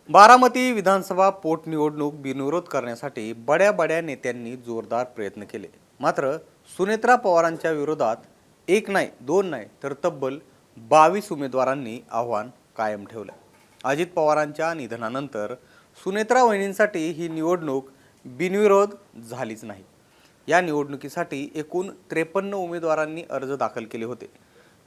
बारामती विधानसभा पोटनिवडणूक बिनविरोध करण्यासाठी बड्या नेत्यांनी जोरदार प्रयत्न केले. मात्र सुनेत्रा पवारांच्या विरोधात एक नाही दोन नाही तर तब्बल 22 उमेदवारांनी आव्हान कायम ठेवलं. अजित पवारांच्या निधनानंतर सुनेत्रा वहिनींसाठी ही निवडणूक बिनविरोध झालीच नाही. या निवडणुकीसाठी एकूण 53 उमेदवारांनी अर्ज दाखल केले होते.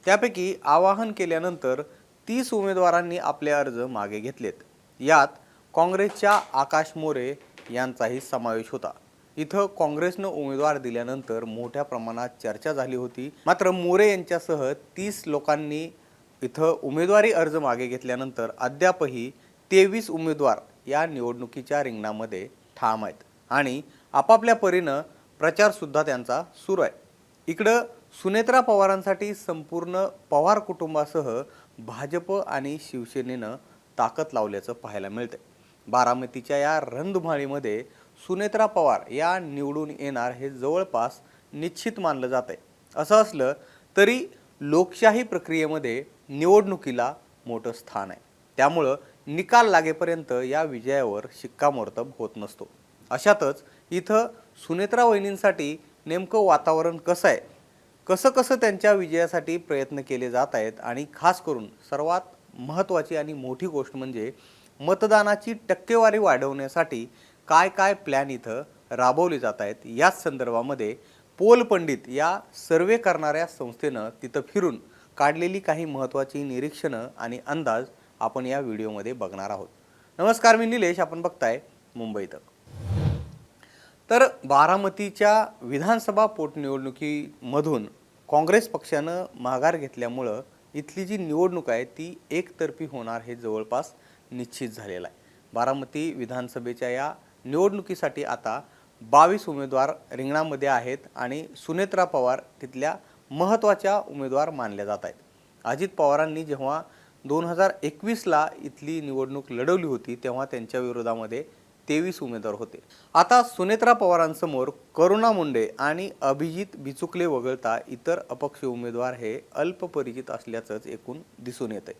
त्यापैकी आवाहन केल्यानंतर 30 उमेदवारांनी आपले अर्ज मागे घेतलेत. यात काँग्रेसच्या आकाश मोरे यांचाही समावेश होता. इथं काँग्रेसनं उमेदवार दिल्यानंतर मोठ्या प्रमाणात चर्चा झाली होती. मात्र मोरे यांच्यासह 30 लोकांनी इथं उमेदवारी अर्ज मागे घेतल्यानंतर अद्यापही 23 उमेदवार या निवडणुकीच्या रिंगणामध्ये ठाम आहेत आणि आपापल्या परीनं प्रचारसुद्धा त्यांचा सुरू आहे. इकडं सुनेत्रा पवारांसाठी संपूर्ण पवार कुटुंबासह भाजप आणि शिवसेनेनं ताकद लावल्याचं पाहायला मिळतंय. बारामतीच्या या रणधुमाळीमध्ये सुनेत्रा पवार या निवडून येणार हे जवळपास निश्चित मानलं जात आहे. असं असलं तरी लोकशाही प्रक्रियेमध्ये निवडणुकीला मोठं स्थान आहे. त्यामुळं निकाल लागेपर्यंत या विजयावर शिक्कामोर्तब होत नसतो. अशातच इथं सुनेत्रा वहिनींसाठी नेमकं वातावरण कसं आहे, कसं त्यांच्या विजयासाठी प्रयत्न केले जात आहेत आणि खास करून सर्वात महत्त्वाची आणि मोठी गोष्ट म्हणजे मतदानाची टक्केवारी वाढवण्यासाठी काय प्लॅन इथं राबवले जात आहेत. याच संदर्भामध्ये पोल पंडित या सर्वे करणाऱ्या संस्थेनं तिथं फिरून काढलेली काही महत्त्वाची निरीक्षणं आणि अंदाज आपण या व्हिडिओमध्ये बघणार आहोत. नमस्कार, मी निलेश, आपण बघताय मुंबई तक. तर बारामतीच्या विधानसभा पोटनिवडणुकीमधून काँग्रेस पक्षानं माघार घेतल्यामुळं इथली जी निवडणूक आहे ती एकतर्फी होणार हे जवळपास निश्चित झालेलं आहे. बारामती विधानसभेच्या या निवडणुकीसाठी आता 22 उमेदवार रिंगणामध्ये आहेत आणि सुनेत्रा पवार तिथल्या महत्त्वाच्या उमेदवार मानल्या जात आहेत. अजित पवारांनी जेव्हा 2021ला इथली निवडणूक लढवली होती तेव्हा त्यांच्या विरोधामध्ये 23 उमेदवार होते. आता सुनेत्रा पवारांसमोर करुणा मुंडे आणि अभिजित बिचुकले वगळता इतर अपक्ष उमेदवार हे अल्पपरिचित असल्याचंच एकूण दिसून येतंय.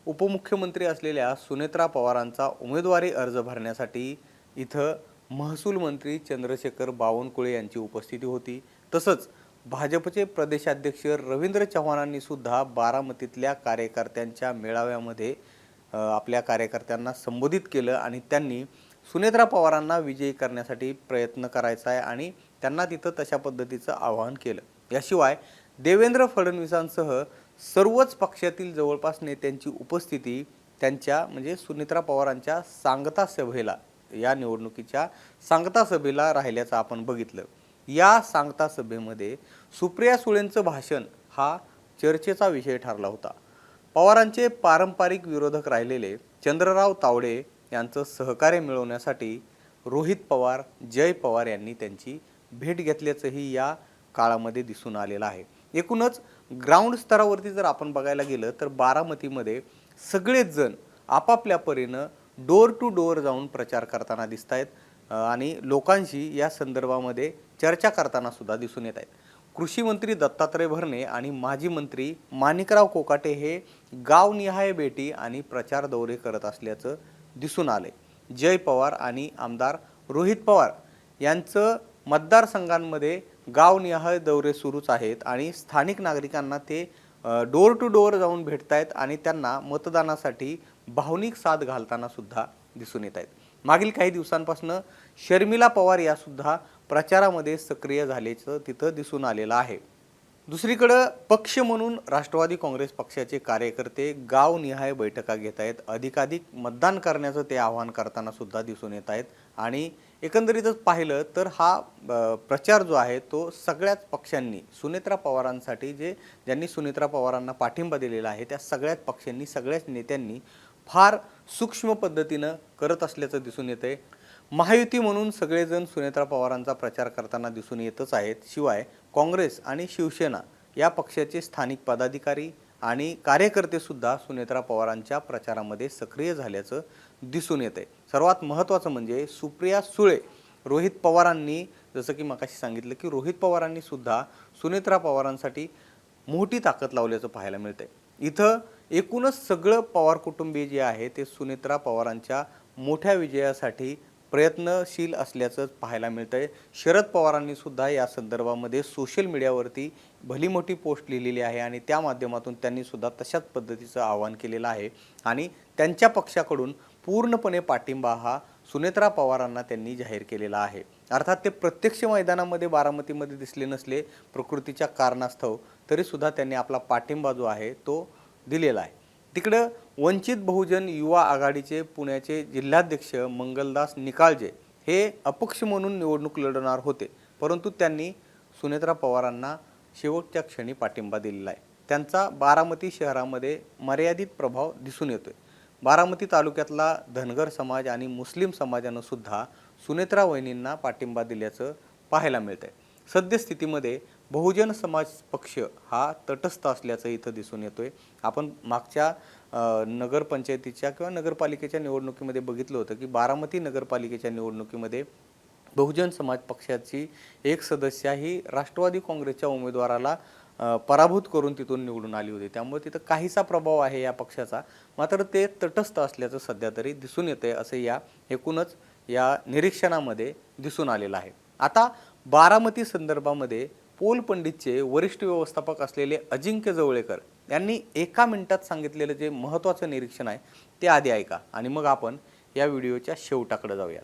उपमुख्यमंत्री असलेल्या सुनेत्रा पवारांचा उमेदवारी अर्ज भरण्यासाठी इथं महसूल मंत्री चंद्रशेखर बावनकुळे यांची उपस्थिती होती. तसंच भाजपचे प्रदेशाध्यक्ष रवींद्र चव्हाणांनी सुद्धा बारामतीतल्या कार्यकर्त्यांच्या मेळाव्यामध्ये आपल्या कार्यकर्त्यांना संबोधित केलं आणि त्यांनी सुनेत्रा पवारांना विजयी करण्यासाठी प्रयत्न करायचा आहे आणि त्यांना तिथं तशा पद्धतीचं आवाहन केलं. याशिवाय देवेंद्र फडणवीसांसह सर्वच पक्षातील जवळपास नेत्यांची उपस्थिती त्यांच्या म्हणजे सुनेत्रा पवारांच्या सांगता सभेला, या निवडणुकीच्या सांगता सभेला राहिल्याचं आपण बघितलं. या सांगता सभेमध्ये सुप्रिया सुळेंचं भाषण हा चर्चेचा विषय ठरला होता. पवारांचे पारंपरिक विरोधक राहिलेले चंद्रराव तावडे यांचं सहकार्य मिळवण्यासाठी रोहित पवार, जय पवार यांनी त्यांची भेट घेतल्याचंही या काळामध्ये दिसून आलेलं आहे. एकूणच ग्राउंड स्तरावरती जर आपण बघायला गेलं तर बारामतीमध्ये सगळेच जण आपापल्या परीनं डोर टू डोअर जाऊन प्रचार करताना दिसत आहेत आणि लोकांशी या संदर्भामध्ये चर्चा करताना सुद्धा दिसून येत आहेत. कृषी मंत्री दत्तात्रय भरणे आणि माजी मंत्री माणिकराव कोकाटे हे गावनिहाय भेटी आणि प्रचार दौरे करत असल्याचं दिसून आले. जय पवार आणि आमदार रोहित पवार यांचं मतदारसंघांमध्ये गावनिहाय दौरे सुरूच आहेत आणि स्थानिक नागरिकांना ते डोर टू डोअर जाऊन भेटतायत आणि त्यांना मतदानासाठी भावनिक साथ घालताना सुद्धा दिसून येत आहेत. मागील काही दिवसांपासून शर्मिला पवार या सुद्धा प्रचारामध्ये सक्रिय झाल्याचं तिथं दिसून आलेलं आहे. दुसरीकडं पक्ष म्हणून राष्ट्रवादी काँग्रेस पक्षाचे कार्यकर्ते गावनिहाय बैठका घेत आहेत. अधिकाधिक मतदान करण्याचं ते आवाहन करताना सुद्धा दिसून येत आहेत आणि एकंदरीतच पाहिलं तर हा प्रचार जो आहे तो सगळ्याच पक्षांनी सुनेत्रा पवारांसाठी ज्यांनी सुनेत्रा पवारांना पाठिंबा दिलेला आहे त्या सगळ्याच पक्षांनी, सगळ्याच नेत्यांनी फार सूक्ष्म पद्धतीनं करत असल्याचं दिसून येतंय. महायुती म्हणून सगळेजण सुनेत्रा पवारांचा प्रचार करताना दिसून येतच आहेत. शिवाय काँग्रेस आणि शिवसेना या पक्षाचे स्थानिक पदाधिकारी आणि कार्यकर्ते सुद्धा सुनेत्रा पवारांच्या प्रचारामध्ये सक्रिय झाल्याचं दिसून येते. सर्वात महत्त्वाचं म्हणजे सुप्रिया सुळे, रोहित पवारांनी जसं की मगाशी सांगितलं की रोहित पवारांनी सुद्धा सुनेत्रा पवारांसाठी मोठी ताकद लावल्याचं पाहायला मिळते. इथं एकूणच सगळं पवार कुटुंबीय जे आहे ते सुनेत्रा पवारांच्या मोठ्या विजयासाठी प्रयत्नशील असल्याचं पाहायला मिळतंय. शरद पवारांनी सुद्धा या संदर्भामध्ये सोशल मीडियावरती भली मोठी पोस्ट लिहिलेली आहे आणि त्या माध्यमातून त्यांनी सुद्धा तशाच पद्धतीचं आवाहन केलेलं आहे आणि त्यांच्या पक्षाकडून पूर्णपणे पाठिंबा हा सुनेत्रा पवारांना त्यांनी जाहीर केलेला आहे. अर्थात ते प्रत्यक्ष मैदानामध्ये बारामतीमध्ये दिसले नसले प्रकृतीच्या कारणास्तव, तरीसुद्धा त्यांनी आपला पाठिंबा जो आहे तो दिलेला आहे. तिकडं वंचित बहुजन युवा आघाडीचे पुण्याचे जिल्हाध्यक्ष मंगलदास निकाळजे हे अपक्ष म्हणून निवडणूक लढवणार होते, परंतु त्यांनी सुनेत्रा पवारांना शेवटच्या क्षणी पाठिंबा दिलेला आहे. त्यांचा बारामती शहरामध्ये मर्यादित प्रभाव दिसून येतोय. बारामती तालुक्यातला धनगर समाज आणि मुस्लिम समाजानं सुद्धा सुनेत्रा वहिनींना पाठिंबा दिल्याचं पाहायला मिळतंय. सद्यस्थितीमध्ये बहुजन समाज पक्ष हा तटस्थ असल्याचं इथं दिसून येतोय. आपण मागच्या नगरपंचायतीच्या किंवा नगरपालिकेच्या निवडणुकीमध्ये बघितलं होतं की बारामती नगरपालिकेच्या निवडणुकीमध्ये बहुजन समाज पक्षाची एक सदस्य ही राष्ट्रवादी काँग्रेसच्या उमेदवाराला पराभूत करून तिथून निवडून आली होती. त्यामुळे तिथं काहीसा प्रभाव आहे या पक्षाचा, मात्र ते तटस्थ असल्याचं सध्या तरी दिसून येतंय असं या एकूणच या निरीक्षणामध्ये दिसून आलेलं आहे. आता बारामती संदर्भामध्ये पोल पंडितचे वरिष्ठ व्यवस्थापक असलेले अजिंक्य जवळेकर यांनी एका मिनिटात सांगितलेलं जे महत्त्वाचं निरीक्षण आहे ते आधी ऐका आणि मग आपण या व्हिडिओच्या शेवटाकडे जाऊयात.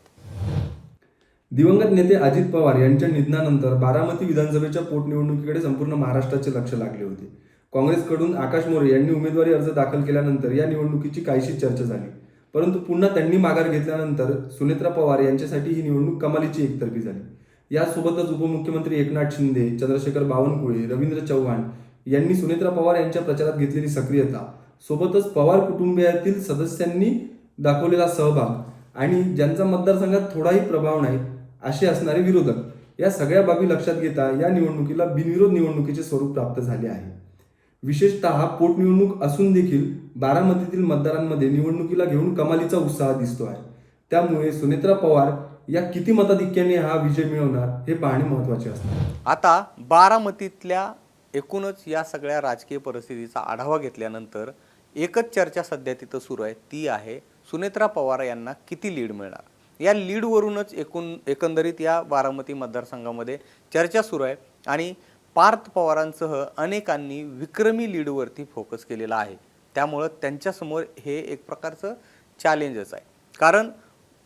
दिवंगत नेते अजित पवार यांच्या निधनानंतर बारामती विधानसभेच्या पोटनिवडणुकीकडे संपूर्ण महाराष्ट्राचे लक्ष लागले होते. काँग्रेसकडून आकाश मोरे यांनी उमेदवारी अर्ज दाखल केल्यानंतर या निवडणुकीची काहीशी चर्चा झाली, परंतु पुन्हा त्यांनी माघार घेतल्यानंतर सुनेत्रा पवार यांच्यासाठी ही निवडणूक कमालीची एकतर्फी झाली. यासोबतच उपमुख्यमंत्री एकनाथ शिंदे, चंद्रशेखर बावनकुळे, रवींद्र चव्हाण यांनी सुनेत्रा पवार यांच्या प्रचारात घेतलेली सक्रियता, सोबतच पवार कुटुंबियातील सदस्यांनी दाखवलेला सहभाग आणि ज्यांचा मतदारसंघात थोडाही प्रभाव नाही असे असणारे विरोधक, या सगळ्या बाबी लक्षात घेता या निवडणुकीला बिनविरोध निवडणुकीचे स्वरूप प्राप्त झाले आहे. विशेषतः पोटनिवडणूक असून देखील बारामतीतील मतदारांमध्ये निवडणुकीला घेऊन कमालीचा उत्साह दिसतो आहे. त्यामुळे सुनेत्रा पवार या किती मताधिक्याने हा विजय मिळवणार हे पाहणे महत्त्वाचे असणार. आता बारामतीतल्या एकूणच या सगळ्या राजकीय परिस्थितीचा आढावा घेतल्यानंतर एकच चर्चा सध्या तिथं सुरू आहे, ती आहे सुनेत्रा पवार यांना किती लीड मिळणार. या लीडवरूनच एकंदरीत या बारामती मतदारसंघामध्ये चर्चा सुरू आहे आणि पार्थ पवारांसह अनेकांनी विक्रमी लीडवरती फोकस केलेला आहे. त्यामुळं त्यांच्यासमोर हे एक प्रकारचं चॅलेंजच आहे. कारण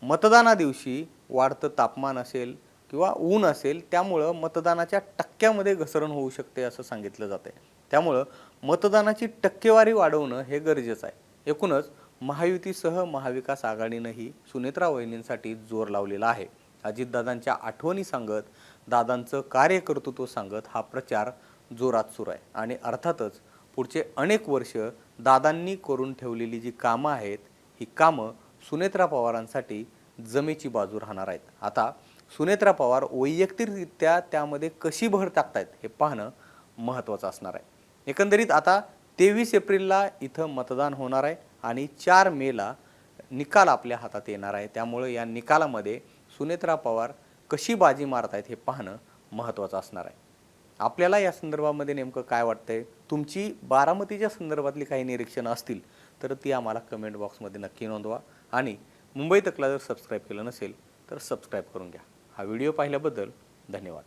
मतदाना दिवशी वाढतं तापमान असेल किंवा ऊन असेल, त्यामुळं मतदानाच्या टक्क्यामध्ये घसरण होऊ शकते असं सांगितलं जातं. त्यामुळं मतदानाची टक्केवारी वाढवणं हे गरजेचं आहे. एकूणच महायुतीसह महाविकास आघाडीनंही सुनेत्रा वहिनींसाठी जोर लावलेला आहे. अजितदादांच्या आठवणी सांगत, दादांचं कार्यकर्तृत्व सांगत हा प्रचार जोरात सुरू आहे आणि अर्थातच पुढचे अनेक वर्ष दादांनी करून ठेवलेली जी कामं आहेत, ही कामं सुनेत्रा पवारांसाठी जमेची बाजू राहणार आहेत. आता सुनेत्रा पवार वैयक्तिकरित्या त्यामध्ये कशी भर टाकतायत हे पाहणं महत्त्वाचं असणार आहे. एकंदरीत आता 23 एप्रिलला इथं मतदान होणार आहे आणि 4 मेला निकाल आपल्या हातात येणार आहे. त्यामुळे या निकालामध्ये सुनेत्रा पवार कशी बाजी मारतायत हे पाहणं महत्त्वाचं असणार आहे. आपल्याला या संदर्भामध्ये नेमकं काय वाटतंय, तुमची बारामतीच्या संदर्भातली काही निरीक्षणं असतील तर ती आम्हाला कमेंट बॉक्समध्ये नक्की नोंदवा आणि मुंबई तकला जर सबस्क्राईब केलं नसेल तर सबस्क्राईब करून घ्या. हा व्हिडिओ पाहिल्याबद्दल धन्यवाद.